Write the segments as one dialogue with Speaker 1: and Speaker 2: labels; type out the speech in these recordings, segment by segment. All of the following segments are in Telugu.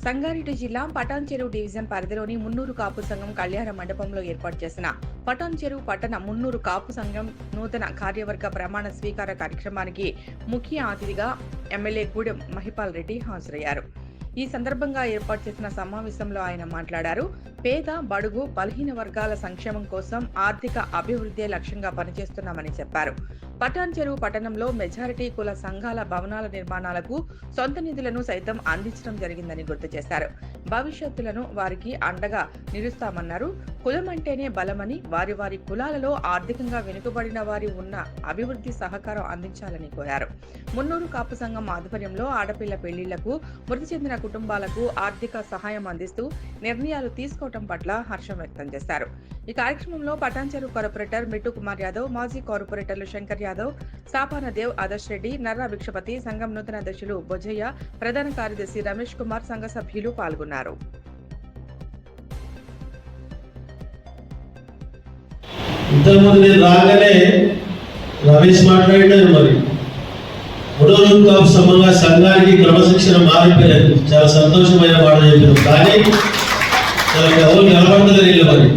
Speaker 1: సంగారెడ్డి జిల్లా పటాన్చెరువు డివిజన్ పరిధిలోని మున్నూరు కాపు సంఘం కళ్యాణ మండపంలో ఏర్పాటు చేసిన పటాన్చెరువు పట్టణ మున్నూరు కాపు సంఘం నూతన కార్యవర్గ ప్రమాణ స్వీకార కార్యక్రమానికి ముఖ్య అతిథిగా ఎమ్మెల్యే గూడెం మహిపాల్ రెడ్డి హాజరయ్యారు. ఈ సందర్భంగా ఏర్పాటు చేసిన సమావేశంలో ఆయన మాట్లాడారు. పేద, బడుగు, బలహీన వర్గాల సంక్షేమం కోసం ఆర్థిక అభివృద్ధి లక్ష్యంగా పనిచేస్తున్నామని చెప్పారు. పటాన్చెరువు పట్టణంలో మెజారిటీ కుల సంఘాల భవనాల నిర్మాణాలకు సొంత నిధులను సైతం అందించడం జరిగిందని గుర్తు చేశారు. భవిష్యత్తులను వారికి అండగా నిలుస్తామన్నారు. కులం అంటేనే బలమని, వారి వారి కులాలలో ఆర్థికంగా వెనుకబడిన వారి ఉన్న అభివృద్ధి సహకారం అందించాలని కోరారు. మున్నూరు కాపు సంఘం ఆధ్వర్యంలో ఆడపిల్ల పెళ్లిళ్లకు, మృతి చెందిన కుటుంబాలకు ఆర్థిక సహాయం అందిస్తూ నిర్ణయాలు తీసుకోవడం పట్ల హర్షం వ్యక్తం చేశారు. ఈ కార్యక్రమంలో పటాన్చెరువు కార్పొరేటర్ మిట్టు కుమార్ యాదవ్, మాజీ కార్పొరేటర్లు శంకర్ యాదవ్, సాపాన దేవ్, ఆదర్శ్ రెడ్డి, నర్రా భిక్షపతి, సంఘం నూతన అధ్యక్షులు బొజ్జయ్య, ప్రధాన కార్యదర్శి రమేష్ కుమార్, సంఘ సభ్యులు పాల్గొన్నారు.
Speaker 2: ఇంతకుముందు నేను రాగానే రమేష్ మాట్లాడినారు. మరి మున్నూరు కాపు సంబంధంగా సంఘానికి క్రమశిక్షణ మారిపోలేదు. చాలా సంతోషమైన మాట చెప్పారు. కానీ చాలా ఎవరు నిలబడతలేదు. మరి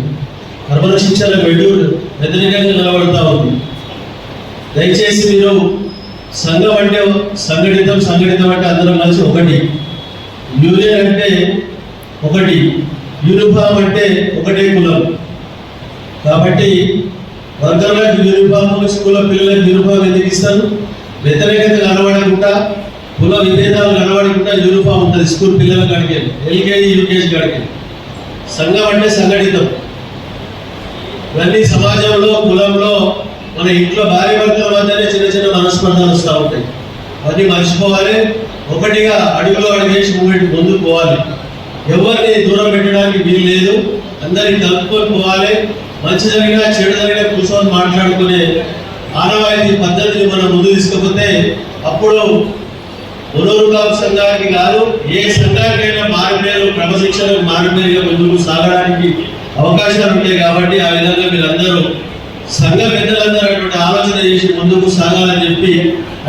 Speaker 2: క్రమశిక్షణ వ్యతిరేకంగా నిలబడతా ఉంది. దయచేసి మీరు సంఘం అంటే సంఘటితం అంటే అందరం కలిసి ఒకటి, యూనియన్ అంటే ఒకటి, యూనిఫామ్ అంటే ఒకటే కులం. కాబట్టి వర్గాలకు యూనిఫామ్, స్కూల్లో పిల్లలకు యూనిఫామ్ ఎందుకు ఇస్తారు? వ్యతిరేకత కనబడకుండా, కుల విభేదాలు కనబడకుండా యూనిఫామ్ ఉంటుంది స్కూల్ పిల్లల కాడికి, ఎల్కేజీ యూకేజీ కాడికి. సంఘం అంటే సంఘటితం. ఇవన్నీ సమాజంలో, కులంలో, మన ఇంట్లో భార్య భర్తల మధ్యనే చిన్న చిన్న మనస్పర్ధలు వస్తూ ఉంటాయి. అవన్నీ మర్చిపోవాలి. ఒకటిగా అడుగులో అడిగేసి ముందుకు పోవాలి. ఎవరిని దూరం పెట్టడానికి వీలు లేదు. అందరినీ కలుపుకొని పోవాలి. మంచి జరిగినా చెడు జరిగినా కూర్చొని మాట్లాడుకునే ఆనవాయితీ పద్ధతిని మనం ముందు తీసుకపోతే అప్పుడు మున్నూరు కాపు సంఘానికి కాదు, ఏ సంఘానికైనా మారుపేరు, క్రమశిక్షణకు మారుపేరుగా ముందుకు సాగడానికి అవకాశాలు ఉంటాయి. కాబట్టి ఆ విధంగా మీరందరూ సంఘ పెద్దలందరూ అటువంటి ఆలోచన చేసి ముందుకు సాగాలని చెప్పి,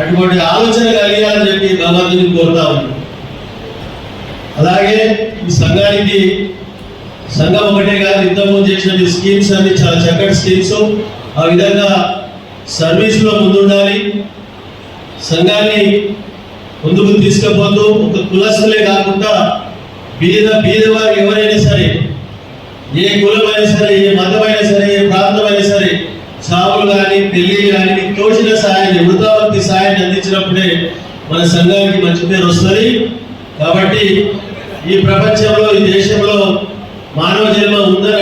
Speaker 2: అటువంటి ఆలోచన కలిగాలని చెప్పి భగవంతుని కోరుతా ఉన్నాం. అలాగే ఈ సంఘానికి సంఘం ఒకటే కాదు, ఇంతకుముందు చేసిన స్కీమ్స్ అన్ని చాలా చక్కటి స్కీమ్స్. ఆ విధంగా సర్వీస్లో ముందుండాలి. సంఘాన్ని ముందుకు తీసుకుపోతూ ఒక కులస్తులే కాకుండా బీదవారు ఎవరైనా సరే, ఏ కులమైనా సరే, ఏ మతమైనా సరే, ఏ ప్రాంతమైనా సరే, చావులు కానీ పెళ్లి కానీ తోచిన సాయాన్ని, వృతావృత్తి సాయాన్ని అందించినప్పుడే మన సంఘానికి మంచి పేరు వస్తుంది. కాబట్టి ఈ ప్రపంచంలో, ఈ దేశంలో మానవ జన్మ ఉందని